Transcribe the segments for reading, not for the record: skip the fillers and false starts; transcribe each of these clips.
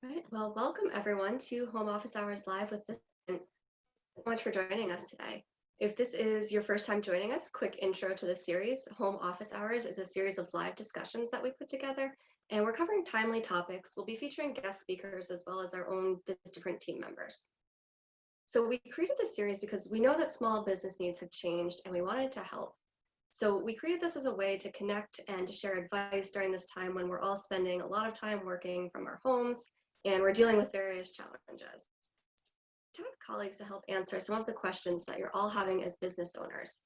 Right. Well, welcome everyone to Home Office Hours Live with Vistaprint. Thank you so much for joining us today. If this is your first time joining us, quick intro to the series. Home Office Hours is a series of live discussions that we put together, and we're covering timely topics. We'll be featuring guest speakers as well as our own Vistaprint team members. So we created this series because we know that small business needs have changed and we wanted to help. So we created this as a way to connect and to share advice during this time when we're all spending a lot of time working from our homes and we're dealing with various challenges. To have colleagues to help answer some of the questions that you're all having as business owners.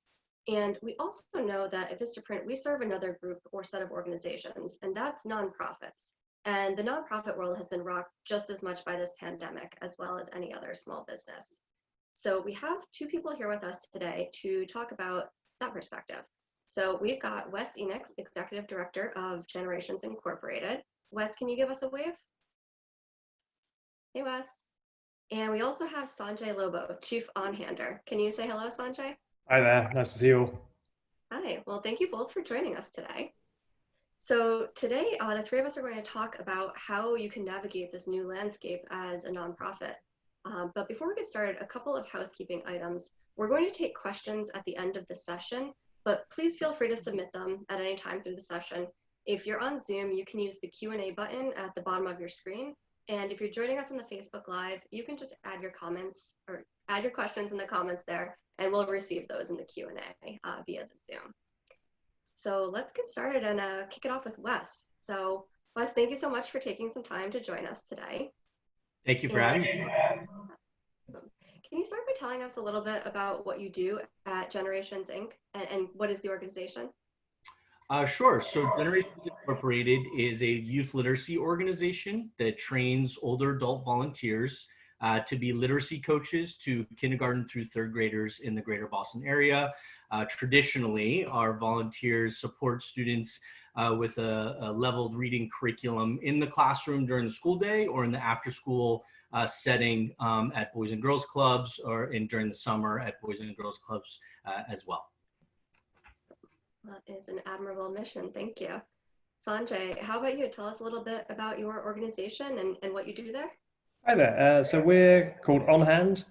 And we also know that at Vistaprint, we serve another group or set of organizations, and that's nonprofits. And the nonprofit world has been rocked just as much by this pandemic as well as any other small business. So we have two people here with us today to talk about that perspective. So we've got Wes Enicks, Executive Director of Generations Incorporated. Wes, can you give us a wave? Hey, Wes. And we also have Sanjay Lobo, Chief onHander. Can you say hello, Sanjay? Hi there, nice to see you all. Hi, well, thank you both for joining us today. So today, the three of us are going to talk about how you can navigate this new landscape as a nonprofit. But before we get started, a couple of housekeeping items. We're going to take questions at the end of the session, but please feel free to submit them at any time through the session. If you're on Zoom, you can use the Q&A button at the bottom of your screen. And if you're joining us on the Facebook Live, you can just add your comments or add your questions in the comments there, and we'll receive those in the Q&A via the Zoom. So let's get started and kick it off with Wes. So Wes, thank you so much for taking some time to join us today. Thank you for having me. Can you start by telling us a little bit about what you do at Generations Inc. and what is the organization? Sure. So Generations Incorporated is a youth literacy organization that trains older adult volunteers to be literacy coaches to kindergarten through third graders in the greater Boston area. Traditionally, our volunteers support students with a leveled reading curriculum in the classroom during the school day or in the after school setting at Boys and Girls Clubs or during the summer at Boys and Girls Clubs as well. That is an admirable mission. Thank you. Sanjay, how about you? Tell us a little bit about your organization and what you do there. Hi there, so we're called onHand.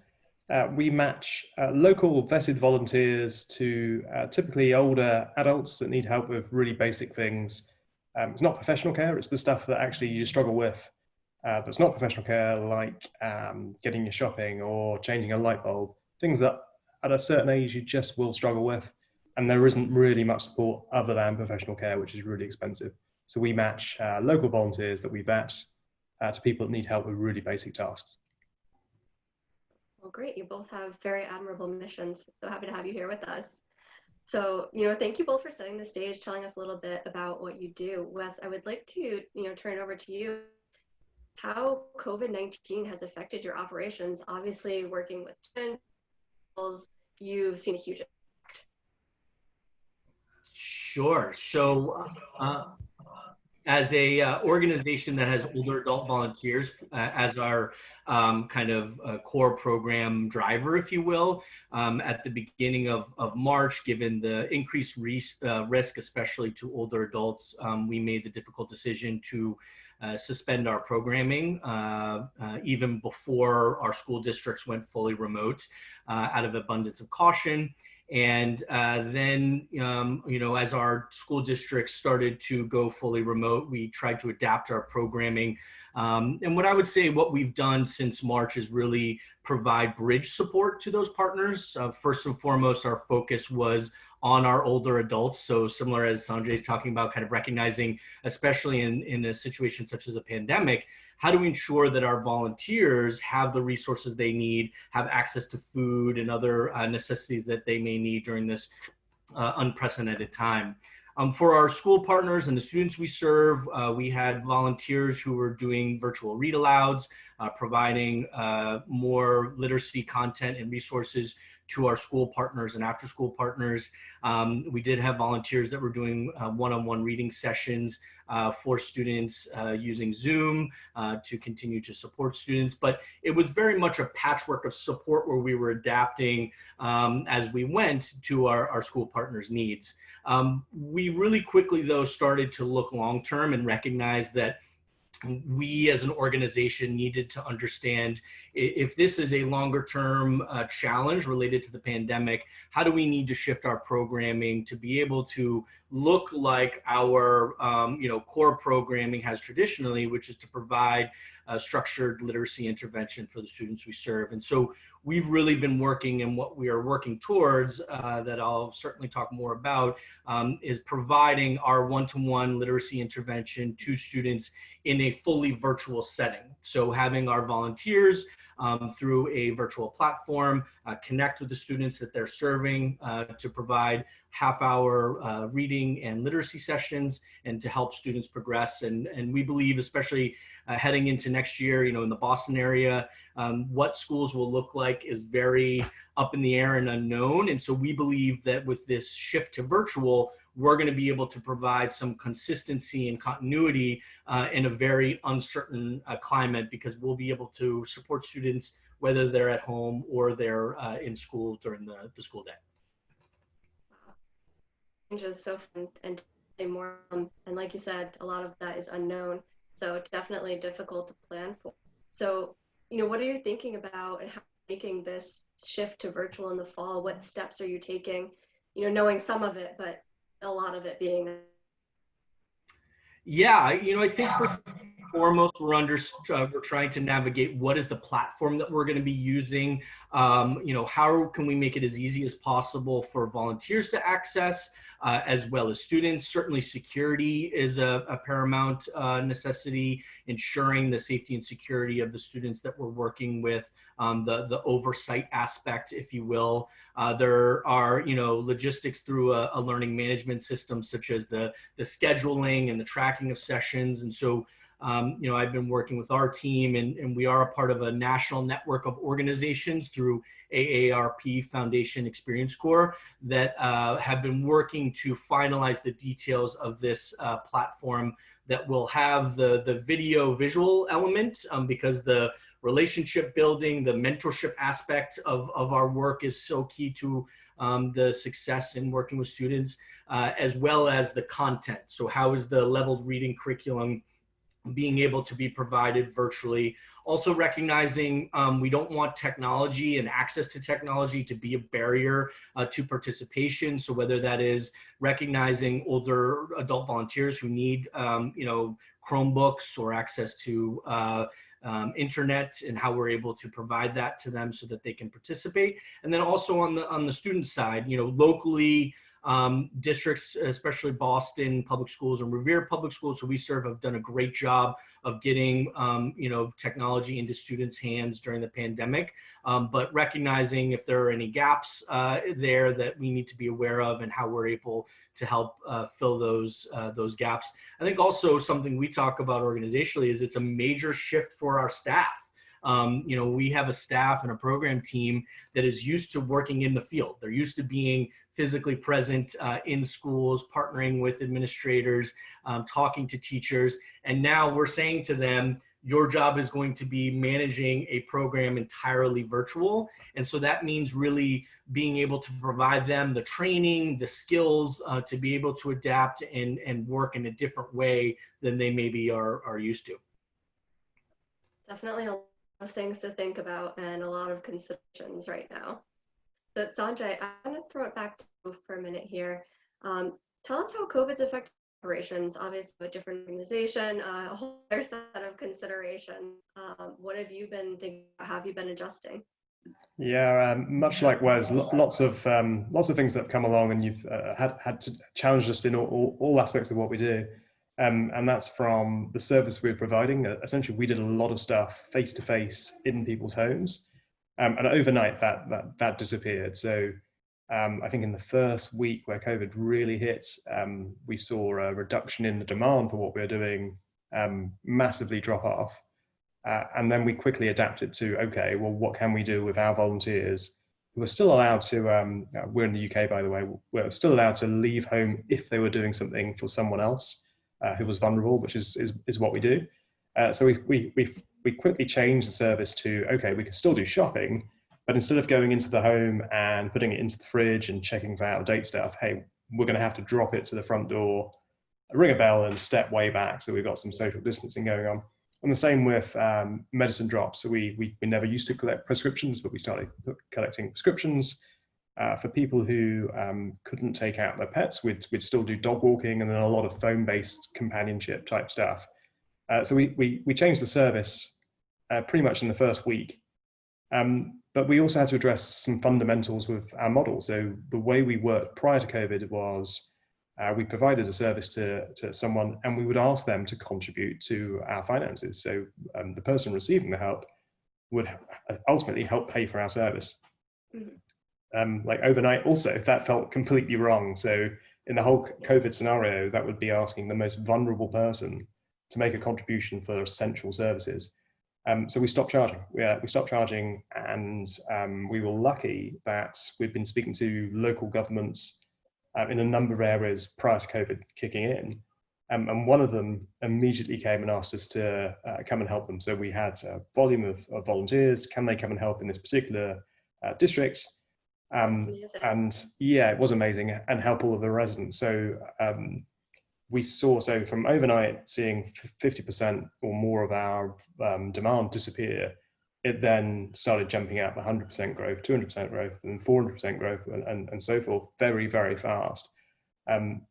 We match local vetted volunteers to typically older adults that need help with really basic things. It's not professional care, it's the stuff that actually you struggle with. That's not professional care, like getting your shopping or changing a light bulb, things that at a certain age you just will struggle with. And there isn't really much support other than professional care, which is really expensive. So we match local volunteers that we vet to people that need help with really basic tasks. Well, great. You both have very admirable missions. So happy to have you here with us. So, thank you both for setting the stage, telling us a little bit about what you do. Wes, I would like to, turn it over to you. How COVID-19 has affected your operations. Obviously, working with children, you've seen a huge impact. Sure. So as a organization that has older adult volunteers as our kind of core program driver, if you will, at the beginning of March, given the increased risk, especially to older adults, we made the difficult decision to suspend our programming even before our school districts went fully remote out of abundance of caution. And then, as our school districts started to go fully remote, we tried to adapt our programming. And what I would say what we've done since March is really provide bridge support to those partners. First and foremost, our focus was on our older adults. So similar as Sanjay's talking about, kind of recognizing, especially in a situation such as a pandemic, how do we ensure that our volunteers have the resources they need, have access to food and other necessities that they may need during this unprecedented time? For our school partners and the students we serve, we had volunteers who were doing virtual read alouds, providing more literacy content and resources to our school partners and after school partners. We did have volunteers that were doing one-on-one reading sessions for students using Zoom to continue to support students. But it was very much a patchwork of support where we were adapting as we went to our school partners' needs. We really quickly, though, started to look long-term and recognize that we as an organization needed to understand if this is a longer term challenge related to the pandemic, how do we need to shift our programming to be able to look like our core programming has traditionally, which is to provide structured literacy intervention for the students we serve. And so we've really been working, and what we are working towards that I'll certainly talk more about is providing our one-to-one literacy intervention to students in a fully virtual setting. So having our volunteers through a virtual platform connect with the students that they're serving to provide half-hour reading and literacy sessions and to help students progress. And we believe, especially heading into next year, in the Boston area, what schools will look like is very up in the air and unknown. And so we believe that with this shift to virtual, we're going to be able to provide some consistency and continuity in a very uncertain climate, because we'll be able to support students whether they're at home or they're in school during the school day. Change is so fun and more, and like you said, a lot of that is unknown, so definitely difficult to plan for. So, what are you thinking about and how making this shift to virtual in the fall? What steps are you taking? Knowing some of it, but a lot of it being. Yeah, I think first and foremost, we're trying to navigate what is the platform that we're going to be using. How can we make it as easy as possible for volunteers to access, as well as students. Certainly security is a paramount necessity, ensuring the safety and security of the students that we're working with, the oversight aspect, if you will. There are, logistics through a learning management system, such as the scheduling and the tracking of sessions. And so, I've been working with our team, and we are a part of a national network of organizations through AARP Foundation Experience Corps that have been working to finalize the details of this platform that will have the video visual element, because the relationship building, the mentorship aspect of our work is so key to the success in working with students, as well as the content. So how is the leveled reading curriculum being able to be provided virtually? Also recognizing we don't want technology and access to technology to be a barrier to participation. So whether that is recognizing older adult volunteers who need, Chromebooks or access to internet, and how we're able to provide that to them so that they can participate. And then also on the student side, locally, districts, especially Boston Public Schools and Revere Public Schools, who we serve, have done a great job of getting, technology into students' hands during the pandemic, but recognizing if there are any gaps there that we need to be aware of, and how we're able to help fill those gaps. I think also something we talk about organizationally is it's a major shift for our staff. We have a staff and a program team that is used to working in the field. They're used to being physically present in schools, partnering with administrators, talking to teachers. And now we're saying to them, your job is going to be managing a program entirely virtual. And so that means really being able to provide them the training, the skills to be able to adapt and work in a different way than they maybe are used to. Definitely a lot of things to think about and a lot of considerations right now. But Sanjay, I'm going to throw it back to you for a minute here. Tell us how COVID's affected operations. Obviously, a different organization, a whole other set of considerations. What have you been thinking? How have you been adjusting? Yeah, much like Wes, lots of things that have come along, and you've had to challenge us in all aspects of what we do. And that's from the service we're providing. Essentially, we did a lot of stuff face to face in people's homes, and overnight that disappeared. So I think in the first week where COVID really hit, we saw a reduction in the demand for what we were doing, massively drop off. And then we quickly adapted to, okay, well, what can we do with our volunteers who are still allowed to, we're in the UK, by the way, we're still allowed to leave home if they were doing something for someone else who was vulnerable, which is what we do. So we quickly changed the service to, okay, we can still do shopping, but instead of going into the home and putting it into the fridge and checking for out-of-date stuff, hey, we're going to have to drop it to the front door ring a bell and step way back. So we've got some social distancing going on. And the same with medicine drops. So we never used to collect prescriptions, but we started collecting prescriptions. For people who couldn't take out their pets, we'd still do dog walking, and then a lot of phone-based companionship type stuff. So we changed the service pretty much in the first week. But we also had to address some fundamentals with our model. So the way we worked prior to COVID was we provided a service to someone, and we would ask them to contribute to our finances. So the person receiving the help would ultimately help pay for our service. Mm-hmm. Like overnight also, that felt completely wrong. So in the whole COVID scenario, that would be asking the most vulnerable person to make a contribution for essential services. So we stopped charging. We stopped charging, and we were lucky that we've been speaking to local governments in a number of areas prior to COVID kicking in. And one of them immediately came and asked us to come and help them. So we had a volume of volunteers. Can they come and help in this particular district? And yeah, it was amazing, and help all of the residents. So we saw, so from overnight seeing 50% or more of our demand disappear, it then started jumping up 100% growth, 200% growth, and 400% growth, and so forth, very, very fast.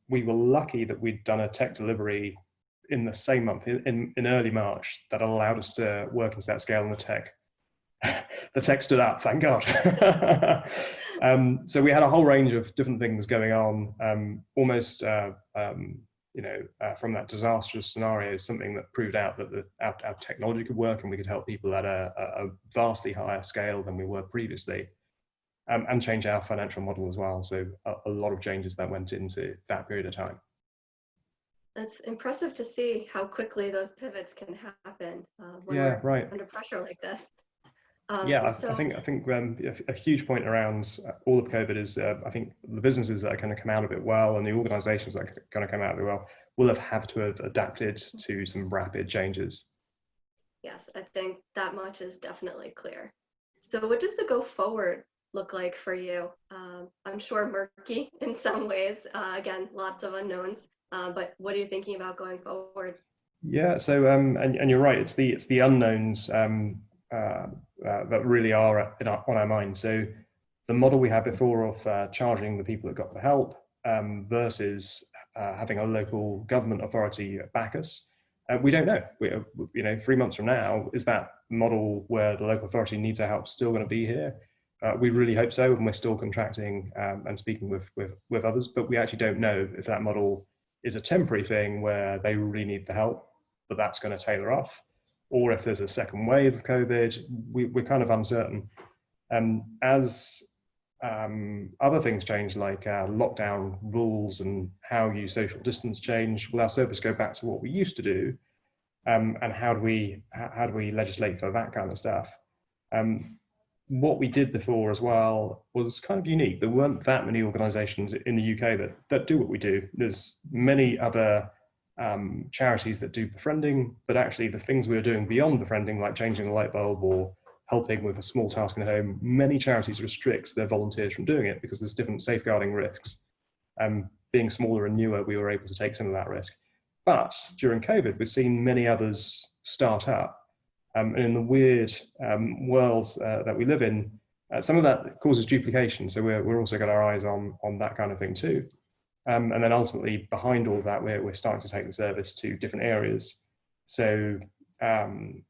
We were lucky that we'd done a tech delivery in the same month, in early March, that allowed us to work into that scale, and the tech stood up, thank God. So we had a whole range of different things going on, almost from that disastrous scenario, something that proved out that our technology could work, and we could help people at a vastly higher scale than we were previously, and change our financial model as well. So a lot of changes that went into that period of time. That's impressive to see how quickly those pivots can happen when we're under pressure like this. I think a huge point around all of COVID is I think the businesses that are going to come out of it well, and the organizations that are going to come out of it well, will have to have adapted to some rapid changes. Yes, I think that much is definitely clear. So what does the go forward look like for you? I'm sure murky in some ways, again, lots of unknowns, but what are you thinking about going forward? Yeah, so and you're right, it's the unknowns that really are on our mind. So the model we had before of charging the people that got the help versus having a local government authority back us, we don't know. 3 months from now, is that model where the local authority needs our help still going to be here? We really hope so, and we're still contracting and speaking with others, but we actually don't know if that model is a temporary thing where they really need the help, but that's going to tailor off, or if there's a second wave of COVID. We're kind of uncertain. As other things change, like lockdown rules and how you social distance change, will our service go back to what we used to do? And how do we legislate for that kind of stuff? What we did before as well was kind of unique. There weren't that many organizations in the UK that do what we do. There's many other charities that do befriending, but actually the things we were doing beyond befriending, like changing the light bulb or helping with a small task in the home, many charities restricts their volunteers from doing it because there's different safeguarding risks. Being smaller and newer, we were able to take some of that risk. But during COVID, we've seen many others start up. And in the weird world that we live in, some of that causes duplication. So we're also got our eyes on that kind of thing too. And then ultimately behind all of that, we're starting to take the service to different areas. So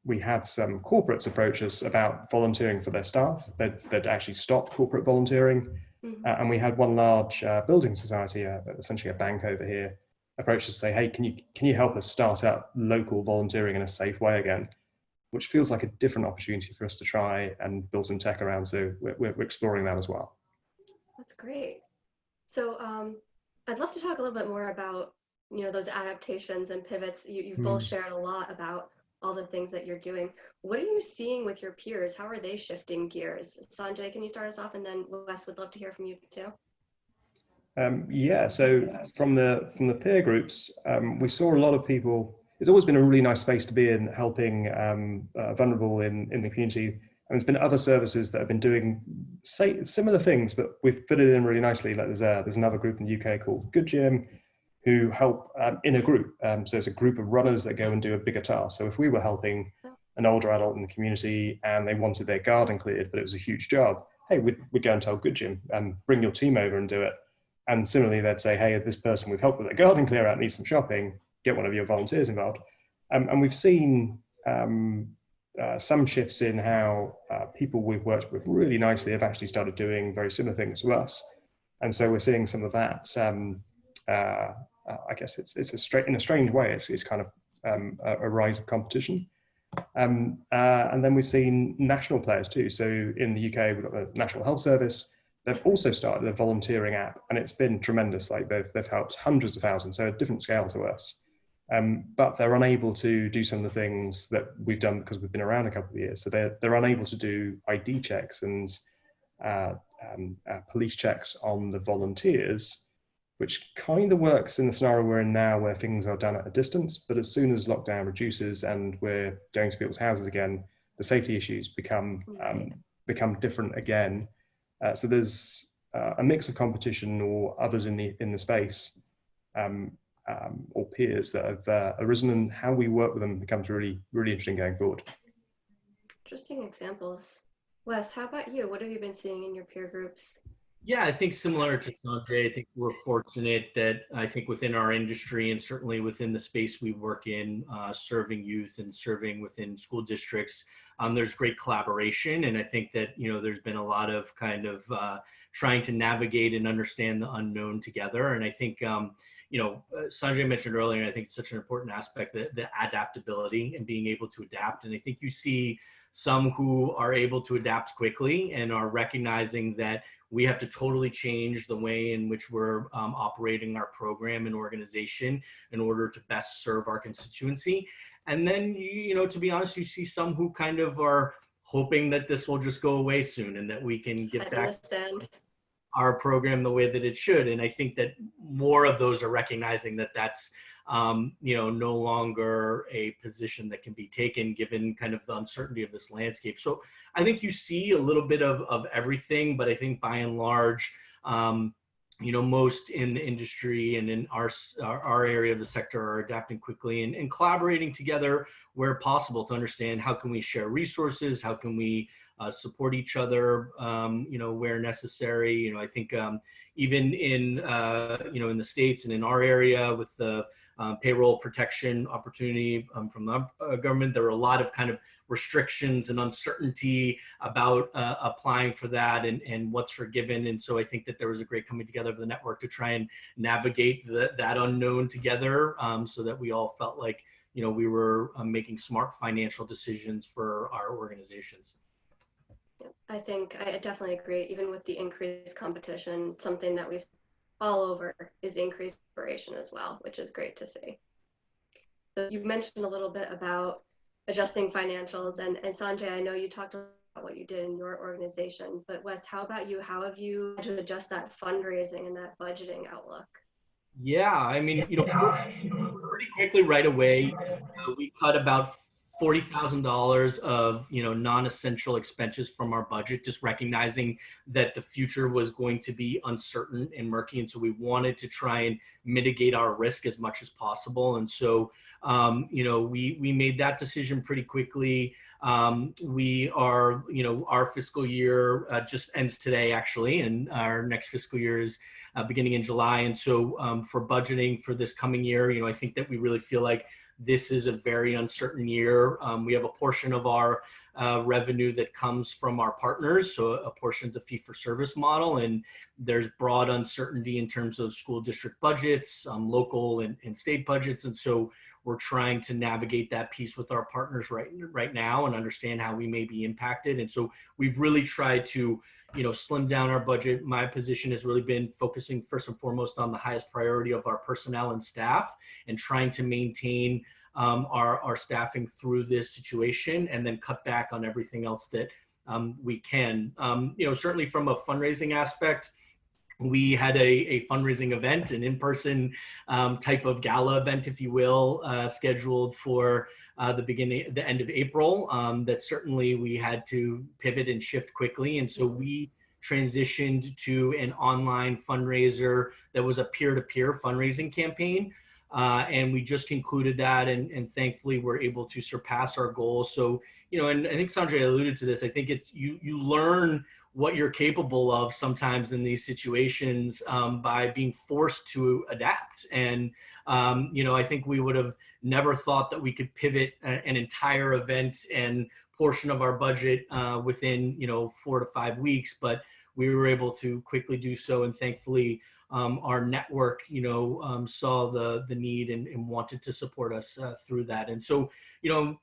we had some corporates approach us about volunteering for their staff. They'd actually stopped corporate volunteering. Mm-hmm. And we had one large building society, essentially a bank over here, approach us to say, hey, can you help us start up local volunteering in a safe way again? Which feels like a different opportunity for us to try and build some tech around. So we're exploring that as well. That's great. So I'd love to talk a little bit more about, those adaptations and pivots. You've both shared a lot about all the things that you're doing. What are you seeing with your peers? How are they shifting gears? Sanjay, can you start us off? And then Wes, would love to hear from you too. So from the peer groups, we saw a lot of people. It's always been a really nice space to be in, helping vulnerable in the community. And there's been other services that have been doing similar things, but we've fit it in really nicely. Like there's another group in the UK called Good Gym, who help in a group. So it's a group of runners that go and do a bigger task. So if we were helping an older adult in the community and they wanted their garden cleared, but it was a huge job, hey, we'd go and tell Good Jim, bring your team over and do it. And similarly, they'd say, hey, this person with help with their garden clear out needs some shopping, get one of your volunteers involved. And we've seen some shifts in how people we've worked with really nicely have actually started doing very similar things to us. And so we're seeing some of that. I guess it's in a strange way, it's kind of a rise of competition. And then we've seen national players too. So in the UK, we've got the National Health Service. They've also started a volunteering app, and it's been tremendous. Like they've helped hundreds of thousands, so a different scale to us. But they're unable to do some of the things that we've done because we've been around a couple of years. So they're unable to do ID checks and police checks on the volunteers, which kind of works in the scenario we're in now where things are done at a distance. But as soon as lockdown reduces and we're going to people's houses again, the safety issues become different again. So there's a mix of competition or others in the space or peers that have arisen, and how we work with them becomes really, really interesting going forward. Interesting examples. Wes, how about you? What have you been seeing in your peer groups? Yeah, I think similar to Sanjay, I think we're fortunate that I think within our industry and certainly within the space we work in, serving youth and serving within school districts, there's great collaboration. And I think that, there's been a lot of kind of trying to navigate and understand the unknown together. And I think, Sanjay mentioned earlier, and I think it's such an important aspect, the adaptability and being able to adapt. And I think you see some who are able to adapt quickly and are recognizing that we have to totally change the way in which we're operating our program and organization in order to best serve our constituency. And then, to be honest, you see some who kind of are hoping that this will just go away soon and that we can get back our program the way that it should. And I think that more of those are recognizing that that's no longer a position that can be taken given kind of the uncertainty of this landscape. So I think you see a little bit of everything, but I think by and large, most in the industry and in our area of the sector are adapting quickly and collaborating together where possible to understand how can we share resources, how can we support each other, where necessary. I think even in the States and in our area with the payroll protection opportunity from the government, there were a lot of kind of restrictions and uncertainty about applying for that and what's forgiven. And so I think that there was a great coming together of the network to try and navigate that unknown together, so that we all felt like, we were making smart financial decisions for our organizations. I think I definitely agree. Even with the increased competition, something that we all over is increased collaboration as well, which is great to see. So you mentioned a little bit about adjusting financials, and Sanjay, I know you talked about what you did in your organization, but Wes, how about you? How have you had to adjust that fundraising and that budgeting outlook? Yeah, I mean, pretty quickly right away, we cut about $40,000 of non-essential expenses from our budget, just recognizing that the future was going to be uncertain and murky, and so we wanted to try and mitigate our risk as much as possible. And so we made that decision pretty quickly. We are, our fiscal year just ends today actually, and our next fiscal year is beginning in July. And so for budgeting for this coming year, I think that we really feel like this is a very uncertain year. We have a portion of our revenue that comes from our partners. So a portion's a fee-for-service model, and there's broad uncertainty in terms of school district budgets, local and state budgets. And so we're trying to navigate that piece with our partners right now and understand how we may be impacted. And so we've really tried to slim down our budget. My position has really been focusing first and foremost on the highest priority of our personnel and staff and trying to maintain our staffing through this situation and then cut back on everything else that we can. Certainly from a fundraising aspect, we had a fundraising event, an in-person type of gala event, if you will, scheduled for the end of April. That certainly we had to pivot and shift quickly. And so we transitioned to an online fundraiser that was a peer-to-peer fundraising campaign. And we just concluded that, and thankfully we're able to surpass our goals. So, and I think Sanjay alluded to this. I think it's you learn what you're capable of sometimes in these situations by being forced to adapt. And I think we would have never thought that we could pivot an entire event and portion of our budget within 4 to 5 weeks, but we were able to quickly do so, and thankfully our network saw the need and wanted to support us through that. And so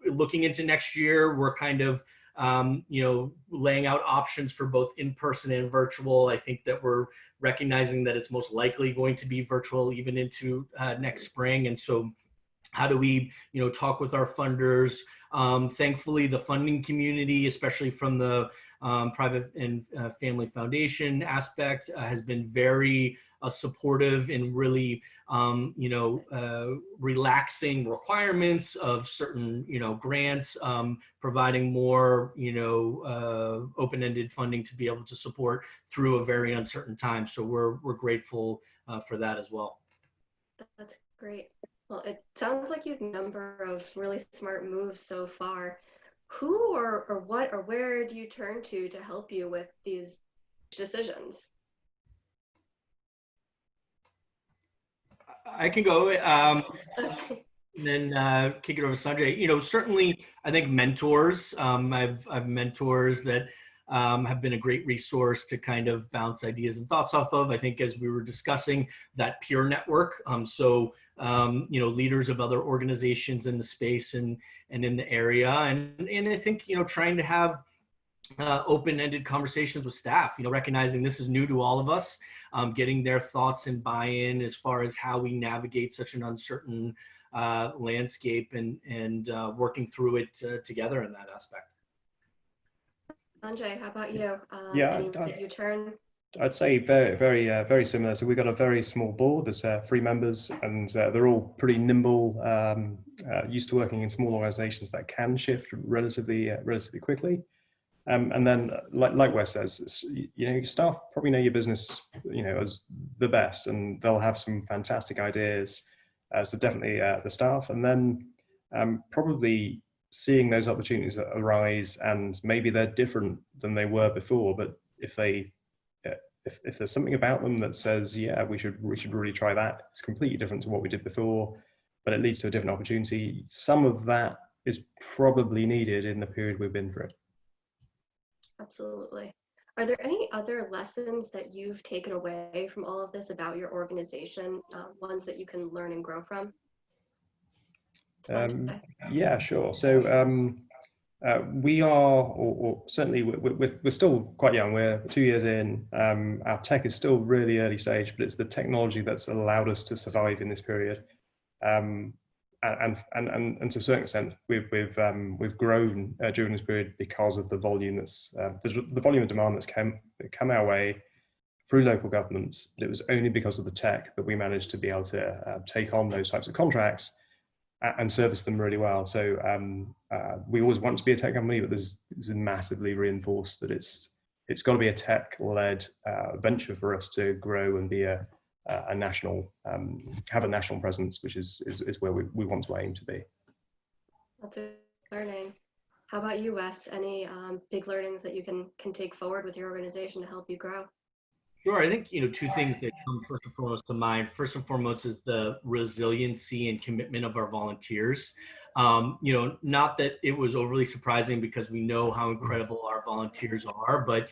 looking into next year, we're kind of laying out options for both in-person and virtual. I think that we're recognizing that it's most likely going to be virtual even into next spring. And so how do we, talk with our funders? Thankfully, the funding community, especially from the private and family foundation aspect, has been very supportive in really, relaxing requirements of certain, grants, providing more, open-ended funding to be able to support through a very uncertain time. So we're grateful for that as well. That's great. Well, it sounds like you've a number of really smart moves so far. Who or what or where do you turn to help you with these decisions? I can go Okay. and then kick it over to Sanjay. Certainly, I think mentors. I've mentors that have been a great resource to kind of bounce ideas and thoughts off of. I think as we were discussing, that peer network. Leaders of other organizations in the space and in the area, and I think trying to have open-ended conversations with staff. Recognizing this is new to all of us, getting their thoughts and buy-in as far as how we navigate such an uncertain landscape and working through it together in that aspect. Sanjay, how about you? Yeah, that you turn? I'd say very, very, very similar. So we've got a very small board. There's 3 members, and they're all pretty nimble, used to working in small organizations that can shift relatively quickly. And then, like Wes says, your staff probably know your business, as the best, and they'll have some fantastic ideas. So definitely the staff, and then probably seeing those opportunities arise, and maybe they're different than they were before, but if there's something about them that says, yeah, we should really try that, it's completely different to what we did before, but it leads to a different opportunity. Some of that is probably needed in the period we've been through. Absolutely. Are there any other lessons that you've taken away from all of this about your organization, ones that you can learn and grow from? Yeah, sure. So we are, or certainly we're still quite young. We're 2 years in. Our tech is still really early stage, but it's the technology that's allowed us to survive in this period. And to a certain extent, we've grown during this period because of the volume the volume of demand that's come our way through local governments. But it was only because of the tech that we managed to be able to take on those types of contracts and service them really well. So we always want to be a tech company, but this is massively reinforced that it's got to be a tech-led venture for us to grow and be a national, have a national presence, which is where we want to aim to be. That's a learning. How about you, Wes? Any big learnings that you can take forward with your organization to help you grow? Sure. I think, 2 things that come first and foremost to mind. First and foremost is the resiliency and commitment of our volunteers. Not that it was overly surprising because we know how incredible our volunteers are, but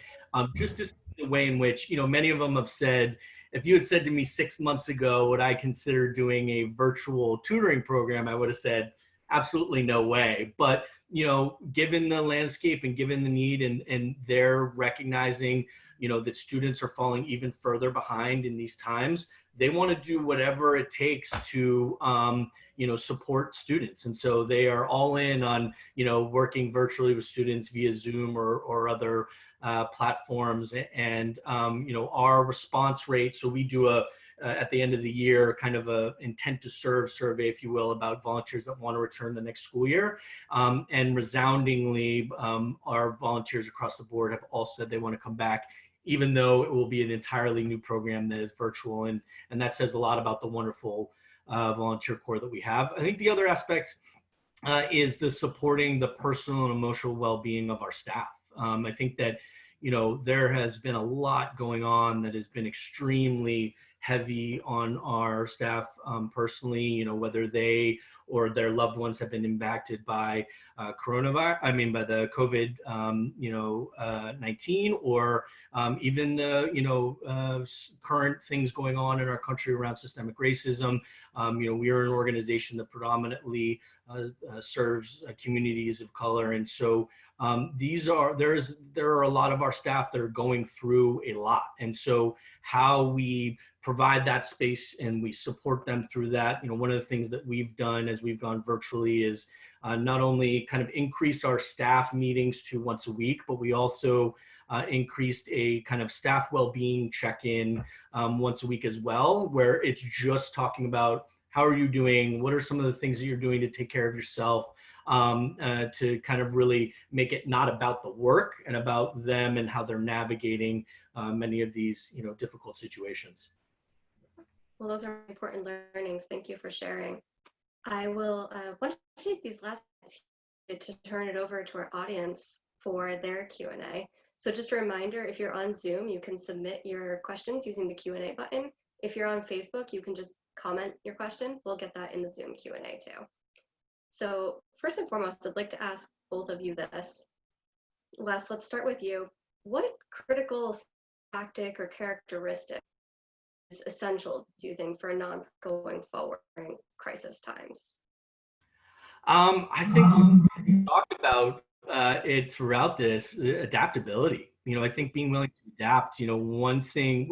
just the way in which, many of them have said, if you had said to me 6 months ago, would I consider doing a virtual tutoring program, I would have said, absolutely no way. But, given the landscape and given the need and they're recognizing, that students are falling even further behind in these times, they want to do whatever it takes to, support students. And so they are all in on, working virtually with students via Zoom or other platforms. And, our response rate, so we do at the end of the year, kind of a intent to serve survey, if you will, about volunteers that want to return the next school year. And resoundingly, our volunteers across the board have all said they want to come back even though it will be an entirely new program that is virtual. And that says a lot about the wonderful volunteer corps that we have. I think the other aspect is the supporting the personal and emotional well-being of our staff. I think that, there has been a lot going on that has been extremely heavy on our staff personally, whether they or their loved ones have been impacted by by the COVID, 19, or even the, current things going on in our country around systemic racism. We are an organization that predominantly serves communities of color. And so there are a lot of our staff that are going through a lot. And so how we provide that space and we support them through that. One of the things that we've done as we've gone virtually is not only kind of increase our staff meetings to once a week, but we also increased a kind of staff well-being check-in once a week as well, where it's just talking about how are you doing? What are some of the things that you're doing to take care of yourself? To kind of really make it not about the work and about them and how they're navigating many of these, difficult situations. Well, those are important learnings. Thank you for sharing. I will want to take these last minutes to turn it over to our audience for their Q&A. So just a reminder, if you're on Zoom, you can submit your questions using the Q&A button. If you're on Facebook, you can just comment your question. We'll get that in the Zoom Q&A too. So first and foremost, I'd like to ask both of you this. Wes, let's start with you. What critical tactic or characteristic is essential, do you think, for a non going forward in crisis times? I think we talked about it throughout this, adaptability. I think being willing to adapt, one thing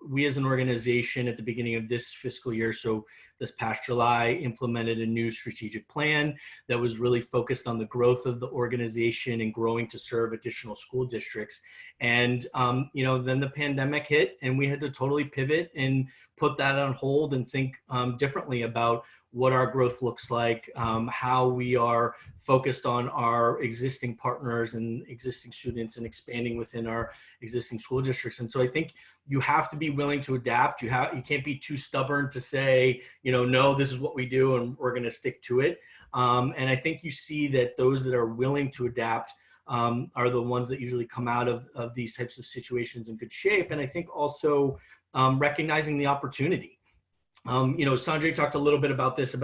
we as an organization at the beginning of this fiscal year, so this past July, implemented a new strategic plan that was really focused on the growth of the organization and growing to serve additional school districts. And, then the pandemic hit and we had to totally pivot and put that on hold and think differently about what our growth looks like, how we are focused on our existing partners and existing students and expanding within our existing school districts. And so I think you have to be willing to adapt. You can't be too stubborn to say, no, this is what we do and we're going to stick to it. And I think you see that those that are willing to adapt are the ones that usually come out of these types of situations in good shape. And I think also recognizing the opportunity. Sanjay talked a little bit about this,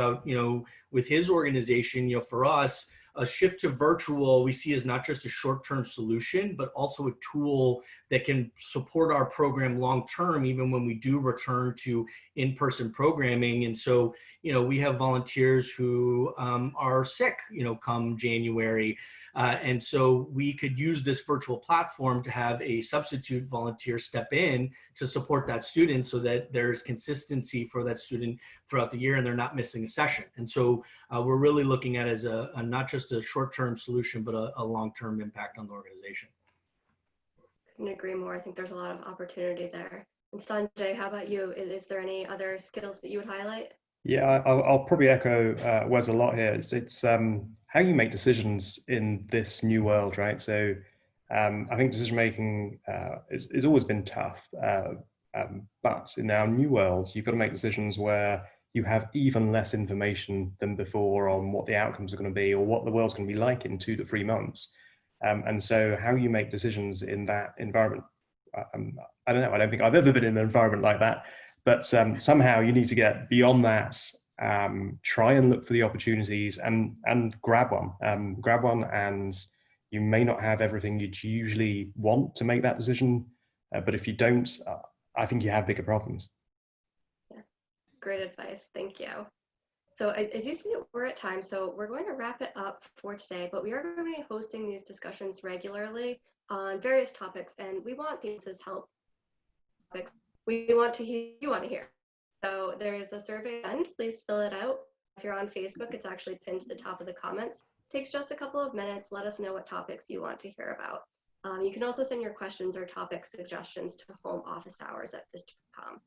with his organization, for us, a shift to virtual we see as not just a short-term solution, but also a tool that can support our program long-term, even when we do return to in-person programming. And so, we have volunteers who are sick, come January. And so we could use this virtual platform to have a substitute volunteer step in to support that student so that there's consistency for that student throughout the year and they're not missing a session. And so we're really looking at it as a not just a short-term solution, but a long-term impact on the organization. Couldn't agree more. I think there's a lot of opportunity there. And Sanjay, how about you? Is there any other skills that you would highlight? Yeah, I'll probably echo Wes a lot here. It's how you make decisions in this new world, right? So I think decision making has always been tough, but in our new world, you've got to make decisions where you have even less information than before on what the outcomes are going to be or what the world's going to be like in 2 to 3 months. And so how you make decisions in that environment, I don't know, I don't think I've ever been in an environment like that. But somehow you need to get beyond that, try and look for the opportunities and grab one. And you may not have everything you'd usually want to make that decision. But if you don't, I think you have bigger problems. Yeah, great advice. Thank you. So I do see that we're at time, so we're going to wrap it up for today, but we are going to be hosting these discussions regularly on various topics, and we want these as help topics. We want to hear you want to hear. So there's a survey at the end. Please fill it out. If you're on Facebook, it's actually pinned to the top of the comments. It takes just a couple of minutes. Let us know what topics you want to hear about. You can also send your questions or topic suggestions to homeofficehours@vistaprint.com.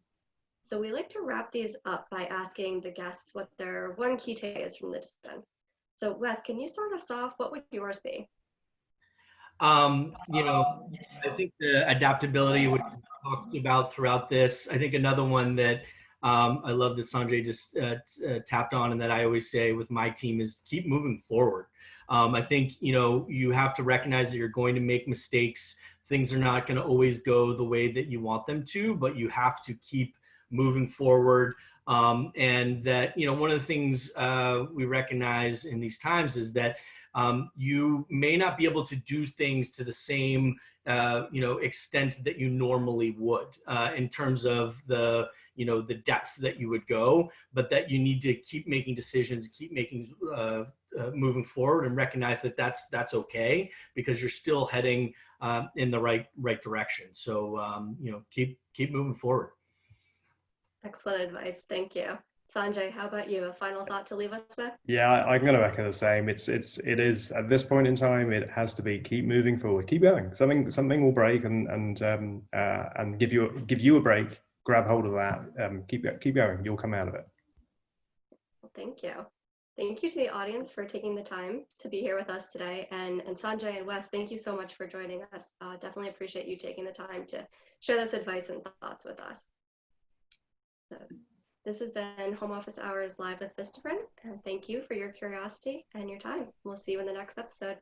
So we like to wrap these up by asking the guests what their one key takeaway is from the discussion. So Wes, can you start us off? What would yours be? You know, I think the adaptability, which we talked about throughout this, I think another one that I love that Sanjay just tapped on, and that I always say with my team, is keep moving forward. I think, you know, you have to recognize that you're going to make mistakes. Things are not going to always go the way that you want them to, but you have to keep moving forward. And that, you know, one of the things we recognize in these times is that you may not be able to do things to the same you know, extent that you normally would in terms of the, you know, the depth that you would go, but that you need to keep making decisions, keep making moving forward, and recognize that that's okay, because you're still heading in the right direction. So you know, keep moving forward. Excellent advice. Thank you. Sanjay, how about you? A final thought to leave us with? Yeah, I'm going to echo the same. It is at this point in time, it has to be keep moving forward, keep going. Something will break and give you a break. Grab hold of that. Keep going. You'll come out of it. Well, thank you. Thank you to the audience for taking the time to be here with us today. And Sanjay and Wes, thank you so much for joining us. Definitely appreciate you taking the time to share this advice and thoughts with us. So, this has been Home Office Hours Live with Vistaprint, and thank you for your curiosity and your time. We'll see you in the next episode.